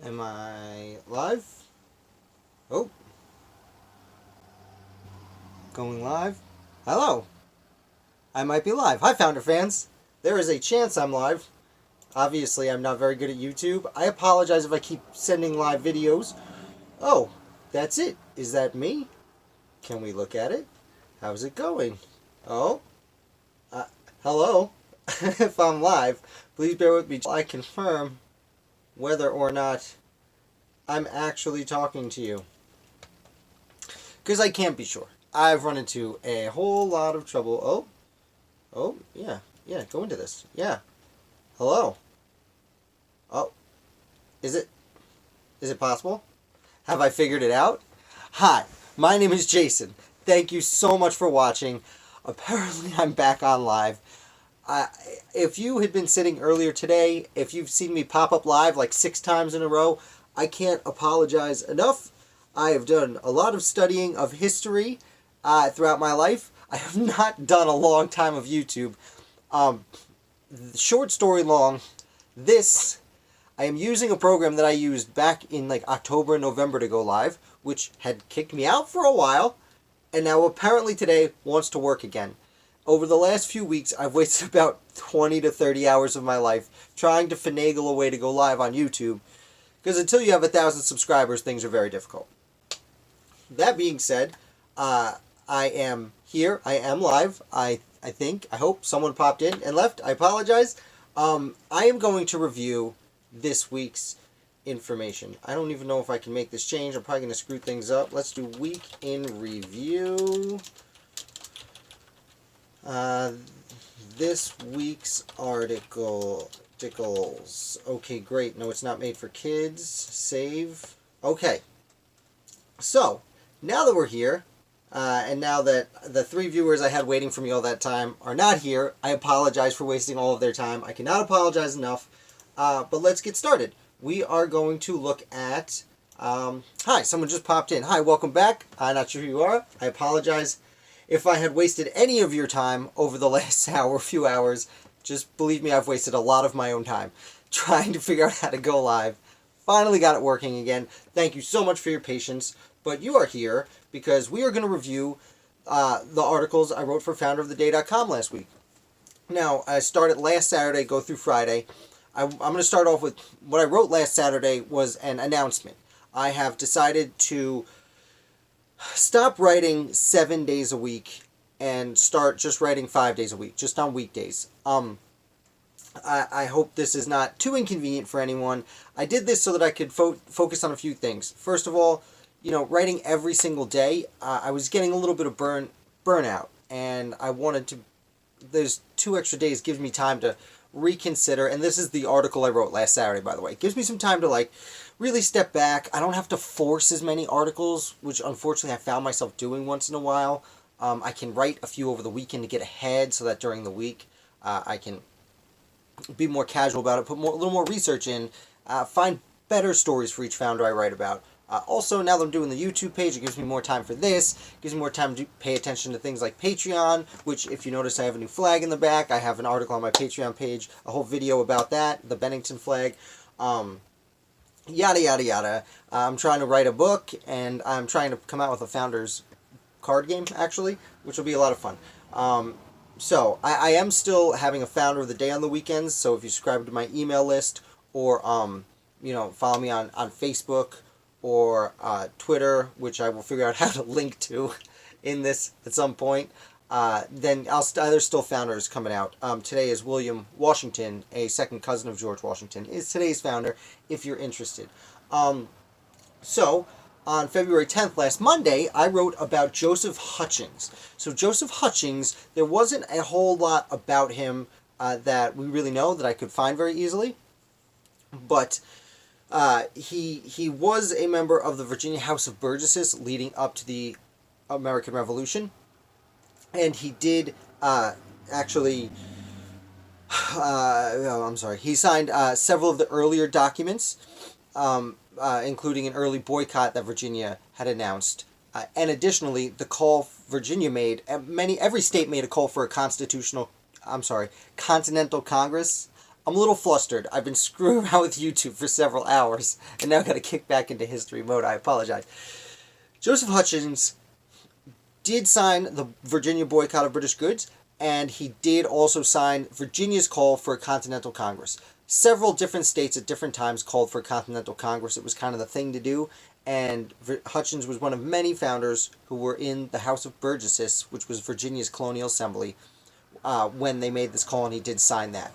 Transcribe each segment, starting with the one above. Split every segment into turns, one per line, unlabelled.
Am I live? Oh, going live. Hello. I might be live. Hi, Founder fans. There is a chance I'm live. Obviously, I'm not very good at YouTube. I apologize if I keep sending live videos. Oh, that's it. Is that me? Can we look at it? How's it going? Oh, uh, hello. If I'm live, please bear with me while I confirm whether or not I'm actually talking to you. Because I can't be sure. I've run into a whole lot of trouble. Oh, yeah, go into this. Yeah. Hello. Oh, is it possible? Have I figured it out? Hi, my name is Jason. Thank you so much for watching. Apparently, I'm back on live. If you had been sitting earlier today, if you've seen me pop up live like 6 times in a row, I can't apologize enough. I have done a lot of studying of history throughout my life. I have not done a long time of YouTube. Short story long, I am using a program that I used back in like October and November to go live, which had kicked me out for a while, and now apparently today wants to work again. Over the last few weeks, I've wasted about 20 to 30 hours of my life trying to finagle a way to go live on YouTube, because until you have 1,000 subscribers, things are very difficult. That being said, I am here. I am live. I hope someone popped in and left. I apologize. I am going to review this week's information. I don't even know if I can make this change. I'm probably going to screw things up. Let's do week in review. This week's articles. Okay, great. No, it's not made for kids. Save. Okay. So, now that we're here, and now that the 3 viewers I had waiting for me all that time are not here, I apologize for wasting all of their time. I cannot apologize enough. But let's get started. We are going to look at... hi, someone just popped in. Hi, welcome back. I'm not sure who you are. I apologize if I had wasted any of your time over the last few hours. Just believe me, I've wasted a lot of my own time trying to figure out how to go live. Finally got it working again. Thank you so much for your patience. But you are here because we are going to review the articles I wrote for founderoftheday.com last week. Now, I started last Saturday, go through Friday. I'm going to start off with what I wrote last Saturday was an announcement. I have decided to stop writing 7 days a week and start just writing 5 days a week, just on weekdays. I hope this is not too inconvenient for anyone. I did this so that I could focus on a few things. First of all, writing every single day, I was getting a little bit of burnout, and I wanted to... There's 2 extra days gives me time to reconsider, and this is the article I wrote last Saturday, by the way. It gives me some time to, really step back. I don't have to force as many articles, which unfortunately I found myself doing once in a while. I can write a few over the weekend to get ahead so that during the week I can be more casual about it, put a little more research in, find better stories for each founder I write about. Also, now that I'm doing the YouTube page, it gives me more time for this. It gives me more time to pay attention to things like Patreon, which, if you notice, I have a new flag in the back. I have an article on my Patreon page, a whole video about that, the Bennington flag, yada, yada, yada. I'm trying to write a book, and I'm trying to come out with a founder's card game, actually, which will be a lot of fun. So, I am still having a founder of the day on the weekends, so if you subscribe to my email list, or, follow me on Facebook, or Twitter, which I will figure out how to link to in this at some point, then there's still founders coming out. Today is William Washington, a second cousin of George Washington, is today's founder, if you're interested. So, on February 10th, last Monday, I wrote about Joseph Hutchings. So Joseph Hutchings, there wasn't a whole lot about him that we really know that I could find very easily, but... he was a member of the Virginia House of Burgesses leading up to the American Revolution, and he did actually... he signed several of the earlier documents, including an early boycott that Virginia had announced. And additionally, the call Virginia made, every state made a call for a Continental Congress I'm a little flustered. I've been screwing around with YouTube for several hours, and now I've got to kick back into history mode. I apologize. Joseph Hutchings did sign the Virginia boycott of British goods, and he did also sign Virginia's call for a Continental Congress. Several different states at different times called for a Continental Congress. It was kind of the thing to do, and Hutchings was one of many founders who were in the House of Burgesses, which was Virginia's colonial assembly, when they made this call, and he did sign that.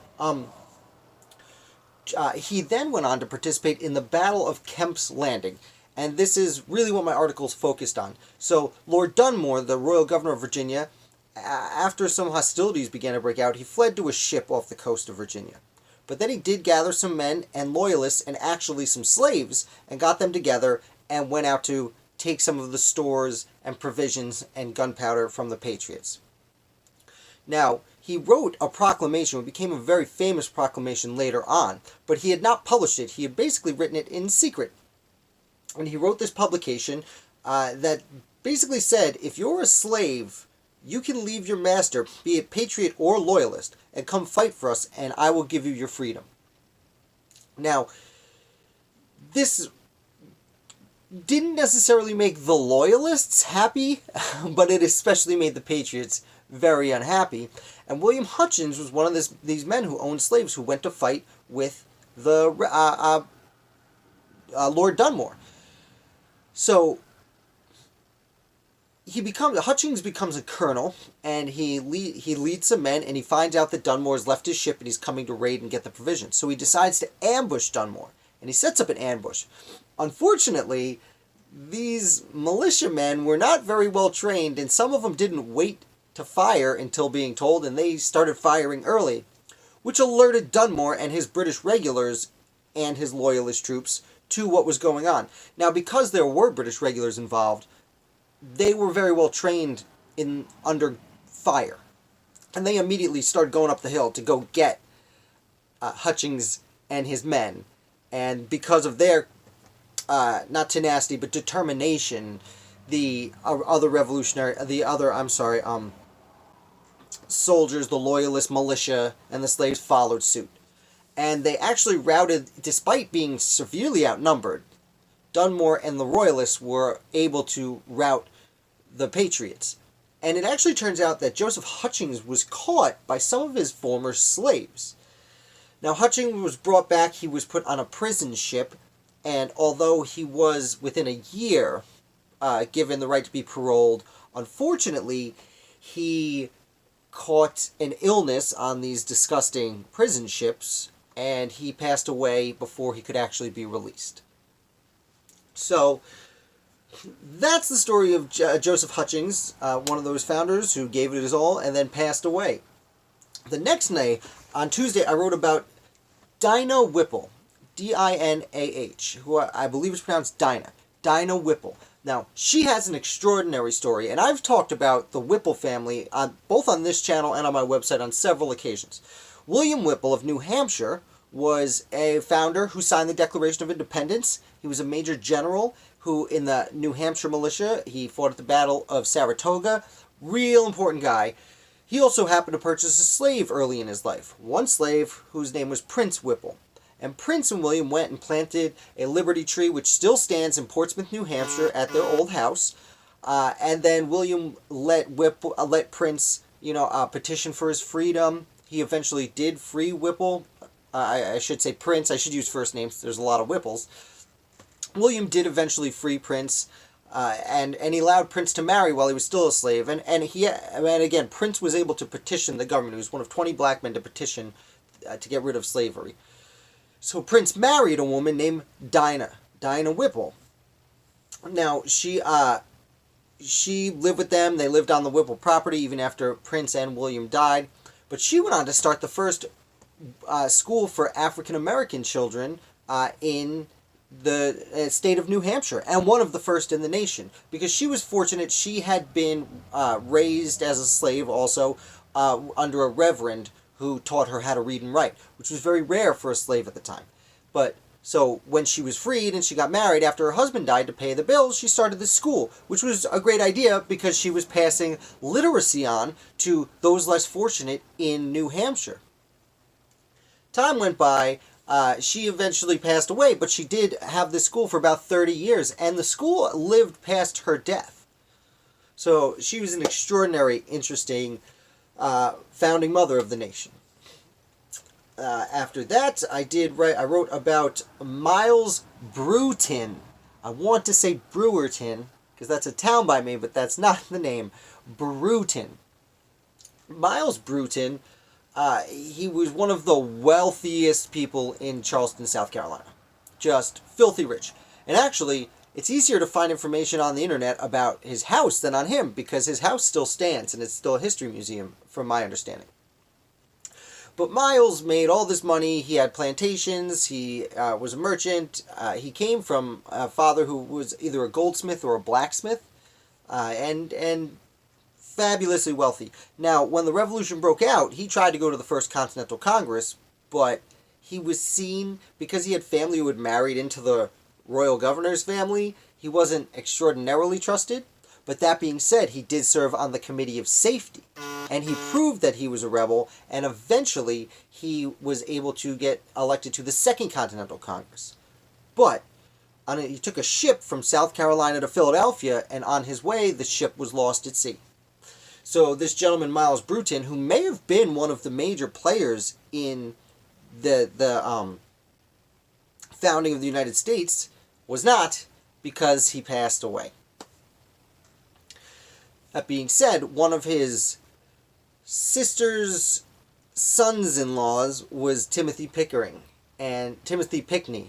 He then went on to participate in the Battle of Kemps Landing, and this is really what my article is focused on. So Lord Dunmore, the royal governor of Virginia, after some hostilities began to break out, he fled to a ship off the coast of Virginia. But then he did gather some men and loyalists and actually some slaves and got them together and went out to take some of the stores and provisions and gunpowder from the Patriots. Now, he wrote a proclamation, it became a very famous proclamation later on, but he had not published it. He had basically written it in secret. And he wrote this publication that basically said, if you're a slave, you can leave your master, be it patriot or loyalist, and come fight for us, and I will give you your freedom. Now, this didn't necessarily make the loyalists happy, but it especially made the patriots very unhappy. And William Hutchings was one of these men who owned slaves who went to fight with the Lord Dunmore. So Hutchings becomes a colonel, and he leads some men, and he finds out that Dunmore's left his ship and he's coming to raid and get the provisions. So he decides to ambush Dunmore, and he sets up an ambush. Unfortunately, these militiamen were not very well trained, and some of them didn't wait to fire until being told, and they started firing early, which alerted Dunmore and his British regulars and his loyalist troops to what was going on. Now, because there were British regulars involved, they were very well trained under fire, and they immediately started going up the hill to go get Hutchings and his men. And because of their not tenacity but determination, the other soldiers, the loyalist militia, and the slaves followed suit. And they actually routed, despite being severely outnumbered, Dunmore and the royalists were able to rout the patriots. And it actually turns out that Joseph Hutchings was caught by some of his former slaves. Now, Hutchings was brought back. He was put on a prison ship, and although he was within a year given the right to be paroled, unfortunately, he caught an illness on these disgusting prison ships, and he passed away before he could actually be released. So, that's the story of Joseph Hutchings, one of those founders who gave it his all and then passed away. The next day, on Tuesday, I wrote about Dino Whipple, D-I-N-A-H, who I believe is pronounced Dinah. Dino Whipple. Now, she has an extraordinary story, and I've talked about the Whipple family both on this channel and on my website on several occasions. William Whipple of New Hampshire was a founder who signed the Declaration of Independence. He was a major general who, in the New Hampshire militia, he fought at the Battle of Saratoga. Real important guy. He also happened to purchase a slave early in his life. One slave whose name was Prince Whipple. And Prince and William went and planted a liberty tree, which still stands in Portsmouth, New Hampshire, at their old house. And then William let Prince, petition for his freedom. He eventually did free Whipple. I should say Prince. I should use first names. There's a lot of Whipples. William did eventually free Prince, and he allowed Prince to marry while he was still a slave. And again, Prince was able to petition the government. He was one of 20 black men to petition to get rid of slavery. So Prince married a woman named Dinah Whipple. Now, she lived with them. They lived on the Whipple property even after Prince and William died. But she went on to start the first school for African-American children in the state of New Hampshire, and one of the first in the nation, because she was fortunate. She had been raised as a slave also under a reverend who taught her how to read and write, which was very rare for a slave at the time. But so when she was freed and she got married after her husband died to pay the bills, she started this school, which was a great idea because she was passing literacy on to those less fortunate in New Hampshire. time went by. She eventually passed away, but she did have this school for about 30 years, and the school lived past her death. So she was an extraordinary, interesting founding mother of the nation. After that, I wrote about Miles Bruton. I want to say Brewerton, because that's a town by me, but that's not the name. Bruton. Miles Bruton, he was one of the wealthiest people in Charleston, South Carolina. Just filthy rich. And actually, it's easier to find information on the internet about his house than on him, because his house still stands, and it's still a history museum, from my understanding. But Miles made all this money. He had plantations. He was a merchant. He came from a father who was either a goldsmith or a blacksmith, and fabulously wealthy. Now, when the Revolution broke out, he tried to go to the First Continental Congress, but he was seen, because he had family who had married into the royal governor's family, he wasn't extraordinarily trusted. But that being said, he did serve on the Committee of Safety, and he proved that he was a rebel, and eventually he was able to get elected to the Second Continental Congress. But he took a ship from South Carolina to Philadelphia, and on his way, the ship was lost at sea. So this gentleman, Miles Bruton, who may have been one of the major players in the founding of the United States, was not, because he passed away. That being said, one of his sister's sons-in-laws was Timothy Pickney, and Pickney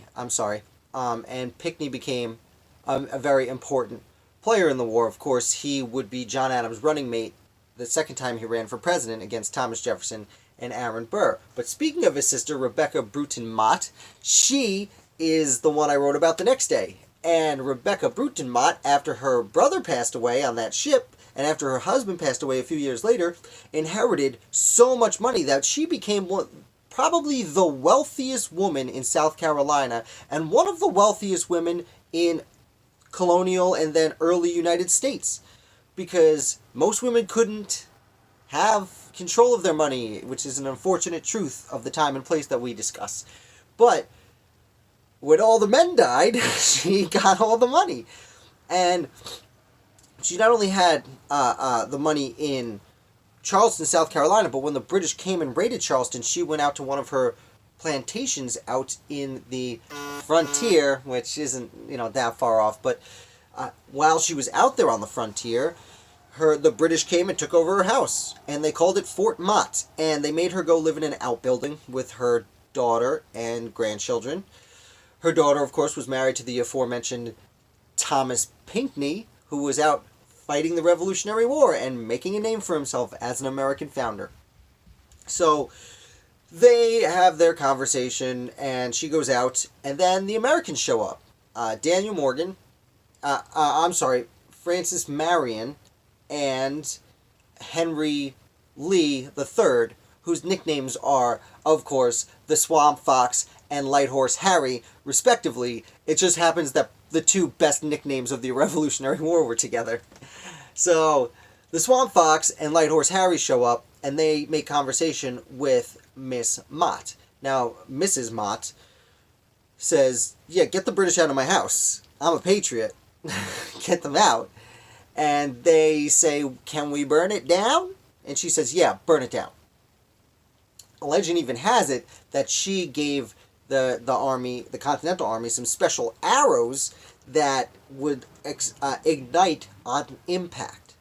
became a very important player in the war. Of course, he would be John Adams' running mate the second time he ran for president against Thomas Jefferson and Aaron Burr. But speaking of his sister, Rebecca Bruton Mott, she is the one I wrote about the next day. And Rebecca Bruton Mott, after her brother passed away on that ship, and after her husband passed away a few years later, inherited so much money that she became probably the wealthiest woman in South Carolina, and one of the wealthiest women in colonial and then early United States, because most women couldn't have control of their money, which is an unfortunate truth of the time and place that we discuss. But when all the men died, she got all the money. And she not only had the money in Charleston, South Carolina, but when the British came and raided Charleston, she went out to one of her plantations out in the frontier, which isn't, that far off. But while she was out there on the frontier, the British came and took over her house, and they called it Fort Mott, and they made her go live in an outbuilding with her daughter and grandchildren. Her daughter, of course, was married to the aforementioned Thomas Pickney, who was out fighting the Revolutionary War and making a name for himself as an American founder. So they have their conversation, and she goes out, and then the Americans show up. Daniel Morgan, Francis Marion, and Henry Lee III, whose nicknames are, of course, the Swamp Fox and Light Horse Harry, respectively. It just happens that the two best nicknames of the Revolutionary War were together. So, the Swamp Fox and Light Horse Harry show up, and they make conversation with Miss Mott. Now, Mrs. Mott says, yeah, get the British out of my house. I'm a patriot. Get them out. And they say, can we burn it down? And she says, yeah, burn it down. Legend even has it that she gave the army, the Continental Army, some special arrows that would ignite on impact.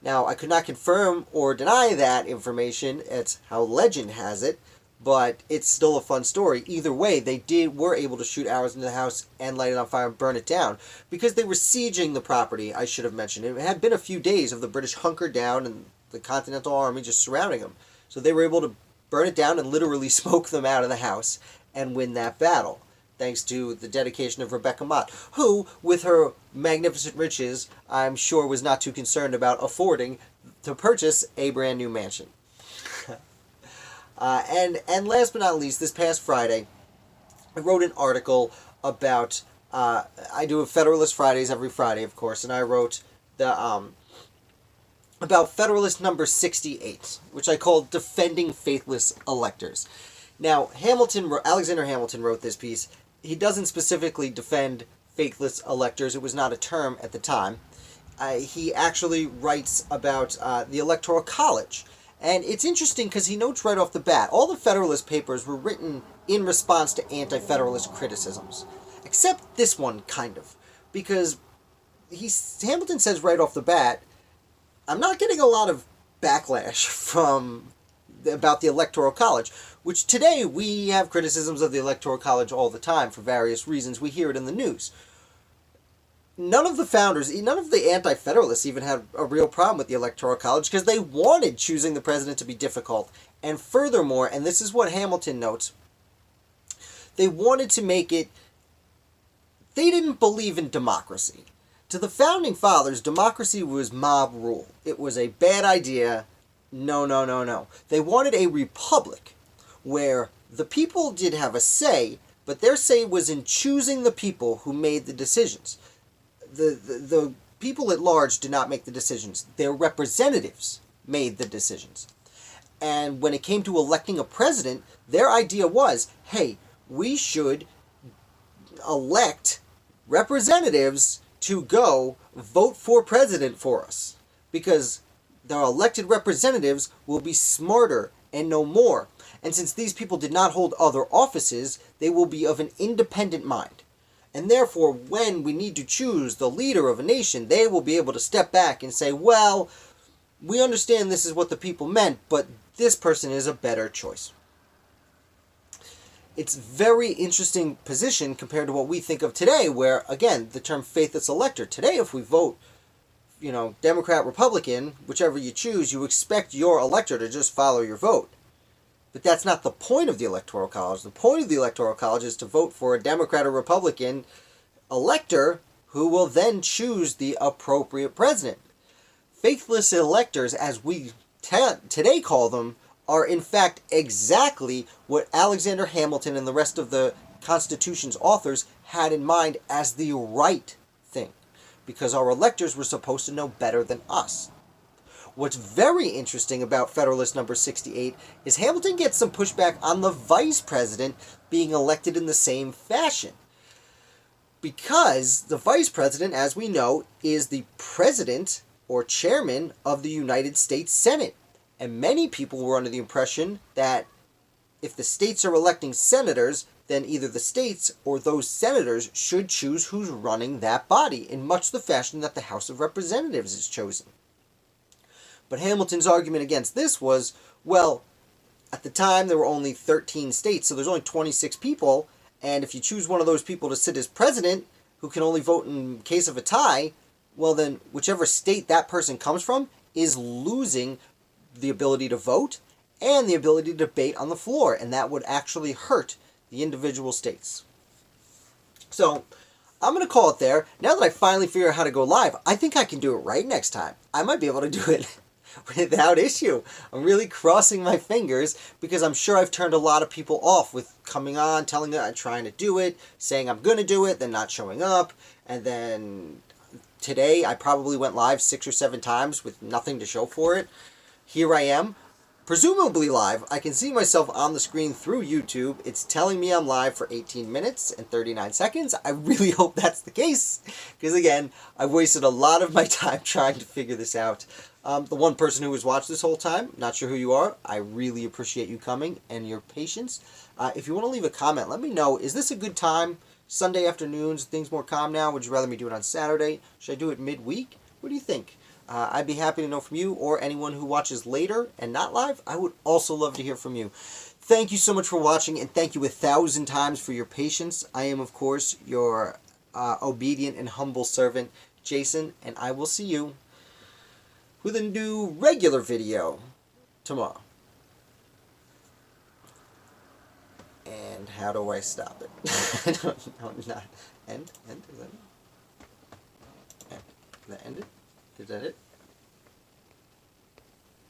Now, I could not confirm or deny that information. It's how legend has it, but it's still a fun story. Either way, they were able to shoot arrows into the house and light it on fire and burn it down, because they were sieging the property, I should have mentioned. It had been a few days of the British hunkered down and the Continental Army just surrounding them. So they were able to burn it down and literally smoke them out of the house and win that battle, thanks to the dedication of Rebecca Mott, who, with her magnificent riches, I'm sure was not too concerned about affording to purchase a brand new mansion. And last but not least, this past Friday, I wrote an article about, I do a Federalist Fridays every Friday, of course, and I wrote about Federalist number 68, which I called Defending Faithless Electors. Now, Alexander Hamilton wrote this piece. He doesn't specifically defend faithless electors. It was not a term at the time. He actually writes about the Electoral College. And it's interesting because he notes right off the bat, all the Federalist papers were written in response to anti-Federalist criticisms. Except this one, kind of. Because Hamilton says right off the bat, I'm not getting a lot of backlash about the Electoral College, which today we have criticisms of the Electoral College all the time for various reasons. We hear it in the news. None of the founders, none of the anti-Federalists even had a real problem with the Electoral College because they wanted choosing the president to be difficult. And furthermore, and this is what Hamilton notes, they wanted to make it, they didn't believe in democracy. To the Founding Fathers, democracy was mob rule. It was a bad idea. No, no, no, no. They wanted a republic where the people did have a say, but their say was in choosing the people who made the decisions. The people at large did not make the decisions. Their representatives made the decisions. And when it came to electing a president, their idea was, hey, we should elect representatives to go vote for president for us. Because their elected representatives will be smarter and know more. And since these people did not hold other offices, they will be of an independent mind. And therefore, when we need to choose the leader of a nation, they will be able to step back and say, well, we understand this is what the people meant, but this person is a better choice. It's a very interesting position compared to what we think of today, where, again, the term faithless elector. Today, if we vote, Democrat, Republican, whichever you choose, you expect your elector to just follow your vote. But that's not the point of the Electoral College. The point of the Electoral College is to vote for a Democrat or Republican elector who will then choose the appropriate president. Faithless electors, as we today call them, are in fact exactly what Alexander Hamilton and the rest of the Constitution's authors had in mind as the right thing. Because our electors were supposed to know better than us. What's very interesting about Federalist number 68 is Hamilton gets some pushback on the vice president being elected in the same fashion. Because the vice president, as we know, is the president or chairman of the United States Senate. And many people were under the impression that if the states are electing senators, then either the states or those senators should choose who's running that body, in much the fashion that the House of Representatives is chosen. But Hamilton's argument against this was, well, at the time there were only 13 states, so there's only 26 people, and if you choose one of those people to sit as president, who can only vote in case of a tie, well then, whichever state that person comes from is losing the ability to vote and the ability to debate on the floor, and that would actually hurt the individual states. So, I'm going to call it there. Now that I finally figure out how to go live, I think I can do it right next time. I might be able to do it without issue. I'm really crossing my fingers because I'm sure I've turned a lot of people off with coming on, telling them I'm trying to do it, saying I'm going to do it, then not showing up, and then today I probably went live 6 or 7 times with nothing to show for it. Here I am, presumably live. I can see myself on the screen through YouTube. It's telling me I'm live for 18 minutes and 39 seconds. I really hope that's the case, because again, I've wasted a lot of my time trying to figure this out. The one person who has watched this whole time, not sure who you are, I really appreciate you coming and your patience. If you want to leave a comment, let me know, is this a good time? Sunday afternoons, things more calm now? Would you rather me do it on Saturday? Should I do it midweek? What do you think? I'd be happy to know from you or anyone who watches later and not live. I would also love to hear from you. Thank you so much for watching, and thank you 1,000 times for your patience. I am, of course, your obedient and humble servant, Jason, and I will see you with a new regular video tomorrow. And how do I stop it? I don't know. Not end. Is that it? Is that ended? Is that it?